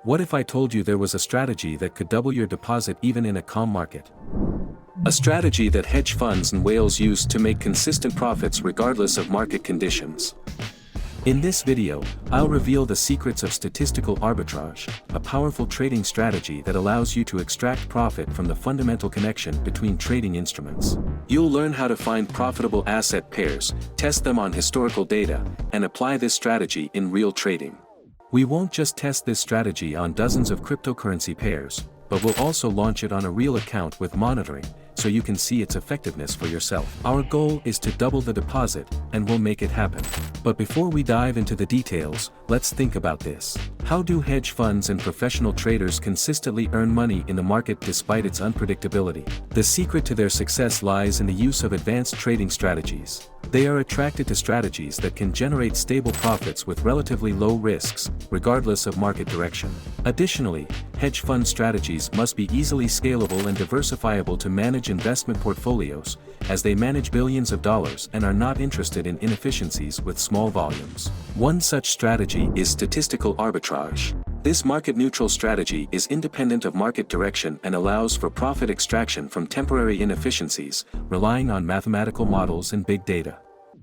What if I told you there was a strategy that could double your deposit even in a calm market? A strategy that hedge funds and whales use to make consistent profits regardless of market conditions. In this video, I'll reveal the secrets of statistical arbitrage, a powerful trading strategy that allows you to extract profit from the fundamental connection between trading instruments. You'll learn how to find profitable asset pairs, test them on historical data, and apply this strategy in real trading. We won't just test this strategy on dozens of cryptocurrency pairs, but we'll also launch it on a real account with monitoring, so you can see its effectiveness for yourself. Our goal is to double the deposit, and we'll make it happen. But before we dive into the details, let's think about this. How do hedge funds and professional traders consistently earn money in the market despite its unpredictability? The secret to their success lies in the use of advanced trading strategies. They are attracted to strategies that can generate stable profits with relatively low risks, regardless of market direction. Additionally, hedge fund strategies must be easily scalable and diversifiable to manage investment portfolios, as they manage billions of dollars and are not interested in inefficiencies with small volumes. One such strategy is statistical arbitrage. This market-neutral strategy is independent of market direction and allows for profit extraction from temporary inefficiencies, relying on mathematical models and big data.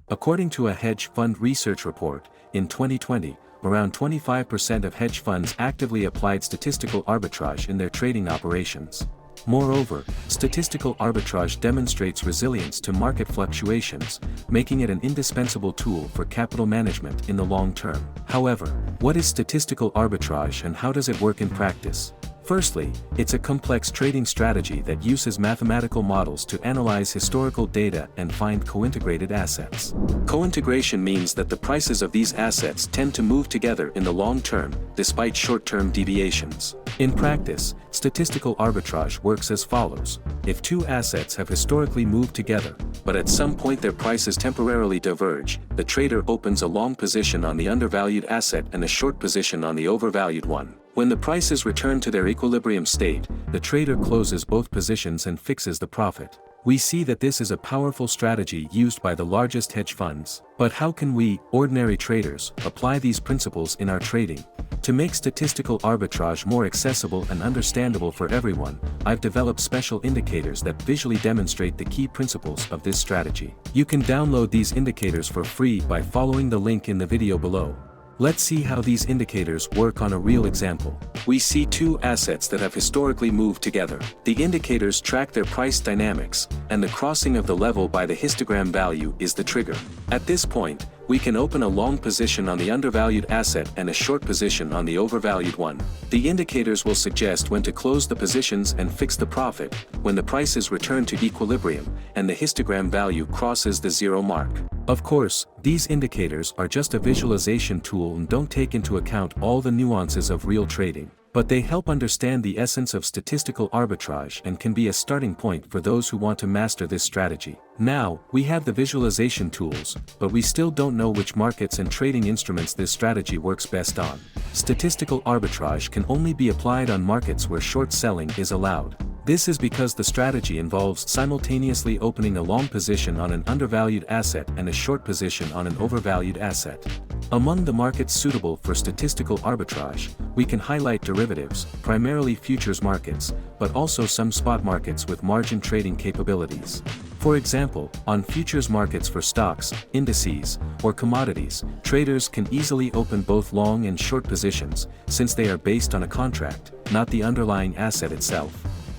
According to a hedge fund research report, in 2020, around 25% of hedge funds actively applied statistical arbitrage in their trading operations. Moreover, statistical arbitrage demonstrates resilience to market fluctuations, making it an indispensable tool for capital management in the long term. However, what is statistical arbitrage and how does it work in practice? Firstly, it's a complex trading strategy that uses mathematical models to analyze historical data and find co-integrated assets. Co-integration means that the prices of these assets tend to move together in the long term, despite short-term deviations. In practice, statistical arbitrage works as follows. If two assets have historically moved together, but at some point their prices temporarily diverge, the trader opens a long position on the undervalued asset and a short position on the overvalued one. When the prices return to their equilibrium state, the trader closes both positions and fixes the profit. We see that this is a powerful strategy used by the largest hedge funds. But how can we, ordinary traders, apply these principles in our trading? To make statistical arbitrage more accessible and understandable for everyone, I've developed special indicators that visually demonstrate the key principles of this strategy. You can download these indicators for free by following the link in the video below. Let's see how these indicators work on a real example. We see two assets that have historically moved together. The indicators track their price dynamics, and the crossing of the level by the histogram value is the trigger. At this point, we can open a long position on the undervalued asset and a short position on the overvalued one. The indicators will suggest when to close the positions and fix the profit, when the prices return to equilibrium, and the histogram value crosses the zero mark. Of course, these indicators are just a visualization tool and don't take into account all the nuances of real trading. But they help understand the essence of statistical arbitrage and can be a starting point for those who want to master this strategy. Now, we have the visualization tools, but we still don't know which markets and trading instruments this strategy works best on. Statistical arbitrage can only be applied on markets where short selling is allowed. This is because the strategy involves simultaneously opening a long position on an undervalued asset and a short position on an overvalued asset. Among the markets suitable for statistical arbitrage, we can highlight derivatives, primarily futures markets, but also some spot markets with margin trading capabilities. For example, on futures markets for stocks, indices, or commodities, traders can easily open both long and short positions, since they are based on a contract, not the underlying asset itself.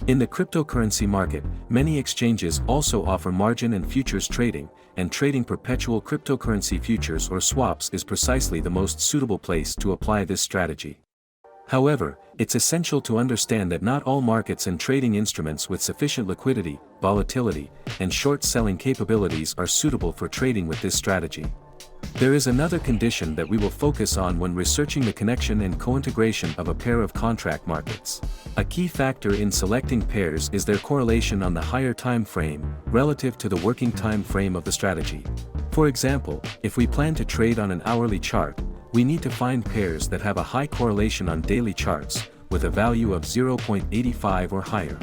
In the cryptocurrency market, many exchanges also offer margin and futures trading, and trading perpetual cryptocurrency futures or swaps is precisely the most suitable place to apply this strategy. However, it's essential to understand that not all markets and trading instruments with sufficient liquidity, volatility, and short-selling capabilities are suitable for trading with this strategy. There is another condition that we will focus on when researching the connection and co-integration of a pair of contract markets. A key factor in selecting pairs is their correlation on the higher time frame, relative to the working time frame of the strategy. For example, if we plan to trade on an hourly chart, we need to find pairs that have a high correlation on daily charts, with a value of 0.85 or higher.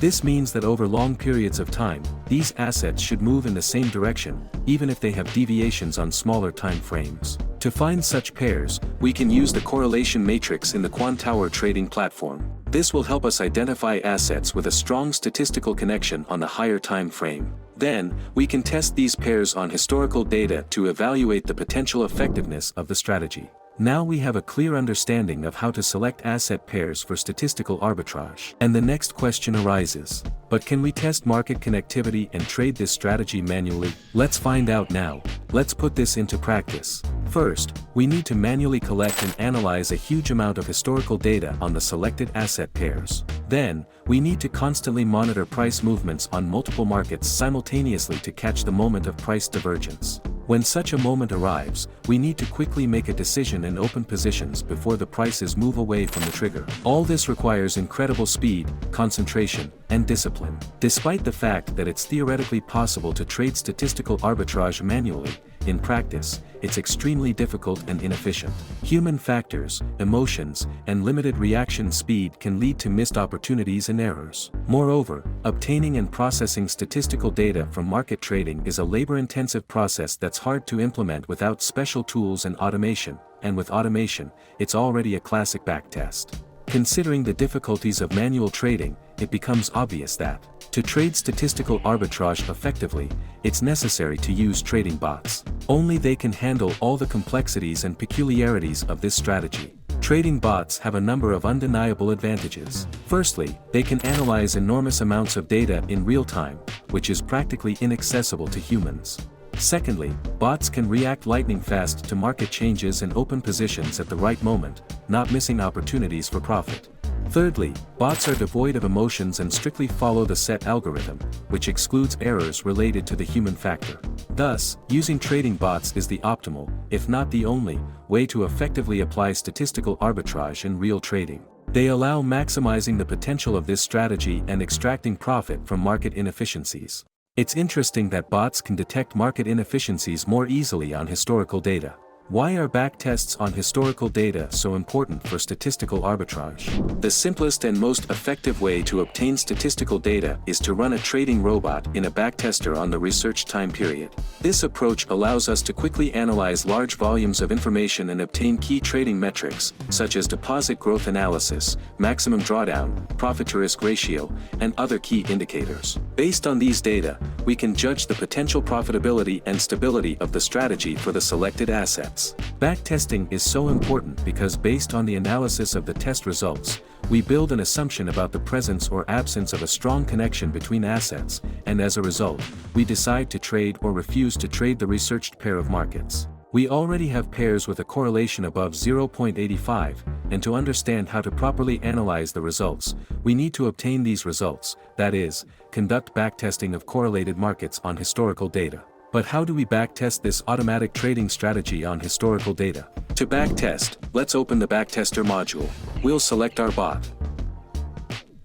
This means that over long periods of time, these assets should move in the same direction, even if they have deviations on smaller time frames. To find such pairs, we can use the correlation matrix in the Quantower trading platform. This will help us identify assets with a strong statistical connection on the higher time frame. Then, we can test these pairs on historical data to evaluate the potential effectiveness of the strategy. Now we have a clear understanding of how to select asset pairs for statistical arbitrage. And the next question arises. But can we test market connectivity and trade this strategy manually? Let's find out now. Let's put this into practice. First, we need to manually collect and analyze a huge amount of historical data on the selected asset pairs. Then, we need to constantly monitor price movements on multiple markets simultaneously to catch the moment of price divergence. When such a moment arrives, we need to quickly make a decision and open positions before the prices move away from the trigger. All this requires incredible speed, concentration, and discipline. Despite the fact that it's theoretically possible to trade statistical arbitrage manually, in practice, it's extremely difficult and inefficient. Human factors, emotions, and limited reaction speed can lead to missed opportunities and errors. Moreover, obtaining and processing statistical data from market trading is a labor-intensive process that's hard to implement without special tools and automation, and with automation, it's already a classic backtest. Considering the difficulties of manual trading, it becomes obvious that, to trade statistical arbitrage effectively, it's necessary to use trading bots. Only they can handle all the complexities and peculiarities of this strategy. Trading bots have a number of undeniable advantages. Firstly, they can analyze enormous amounts of data in real time, which is practically inaccessible to humans. Secondly, bots can react lightning fast to market changes and open positions at the right moment, not missing opportunities for profit. Thirdly, bots are devoid of emotions and strictly follow the set algorithm, which excludes errors related to the human factor. Thus, using trading bots is the optimal, if not the only, way to effectively apply statistical arbitrage in real trading. They allow maximizing the potential of this strategy and extracting profit from market inefficiencies. It's interesting that bots can detect market inefficiencies more easily on historical data. Why are backtests on historical data so important for statistical arbitrage? The simplest and most effective way to obtain statistical data is to run a trading robot in a backtester on the research time period. This approach allows us to quickly analyze large volumes of information and obtain key trading metrics, such as deposit growth analysis, maximum drawdown, profit-to-risk ratio, and other key indicators. Based on these data, we can judge the potential profitability and stability of the strategy for the selected assets. Backtesting is so important because based on the analysis of the test results, we build an assumption about the presence or absence of a strong connection between assets, and as a result, we decide to trade or refuse to trade the researched pair of markets. We already have pairs with a correlation above 0.85, and to understand how to properly analyze the results, we need to obtain these results, that is, conduct backtesting of correlated markets on historical data. But how do we backtest this automatic trading strategy on historical data? To backtest, let's open the backtester module. We'll select our bot.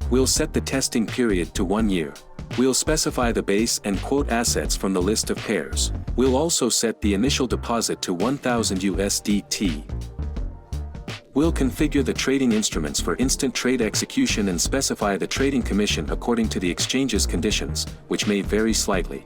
We'll set the testing period to 1 year. We'll specify the base and quote assets from the list of pairs. We'll also set the initial deposit to 1,000 USDT. We'll configure the trading instruments for instant trade execution and specify the trading commission according to the exchange's conditions, which may vary slightly.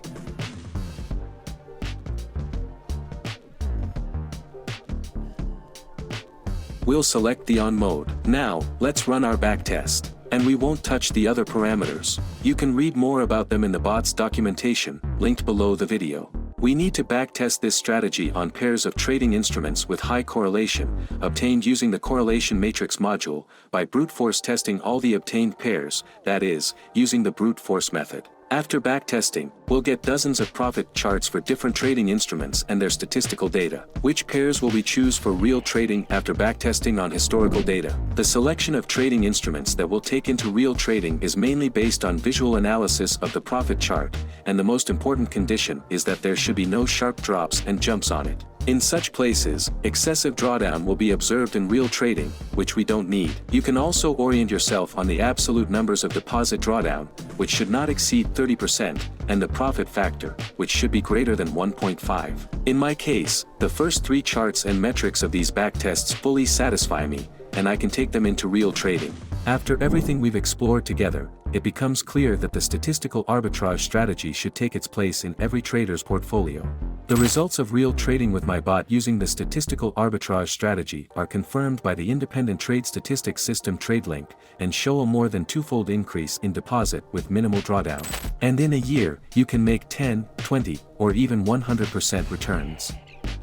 We'll select the on mode. Now, let's run our backtest. And we won't touch the other parameters. You can read more about them in the bot's documentation, linked below the video. We need to backtest this strategy on pairs of trading instruments with high correlation, obtained using the correlation matrix module, by brute force testing all the obtained pairs, that is, using the brute force method. After backtesting, we'll get dozens of profit charts for different trading instruments and their statistical data. Which pairs will we choose for real trading after backtesting on historical data? The selection of trading instruments that we'll take into real trading is mainly based on visual analysis of the profit chart, and the most important condition is that there should be no sharp drops and jumps on it. In such places, excessive drawdown will be observed in real trading, which we don't need. You can also orient yourself on the absolute numbers of deposit drawdown, which should not exceed 30%, and the profit factor, which should be greater than 1.5. In my case, the first 3 charts and metrics of these backtests fully satisfy me, and I can take them into real trading. After everything we've explored together, it becomes clear that the statistical arbitrage strategy should take its place in every trader's portfolio. The results of real trading with my bot using the statistical arbitrage strategy are confirmed by the independent trade statistics system TradeLink and show a more than twofold increase in deposit with minimal drawdown. And in a year, you can make 10, 20, or even 100% returns.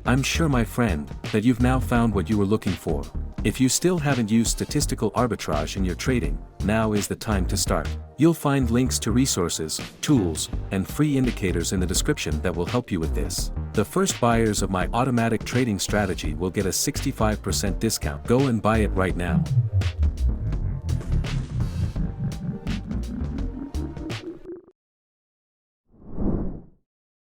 I'm sure, my friend, that you've now found what you were looking for. If you still haven't used statistical arbitrage in your trading, now is the time to start. You'll find links to resources, tools, and free indicators in the description that will help you with this. The first buyers of my automatic trading strategy will get a 65% discount. Go and buy it right now.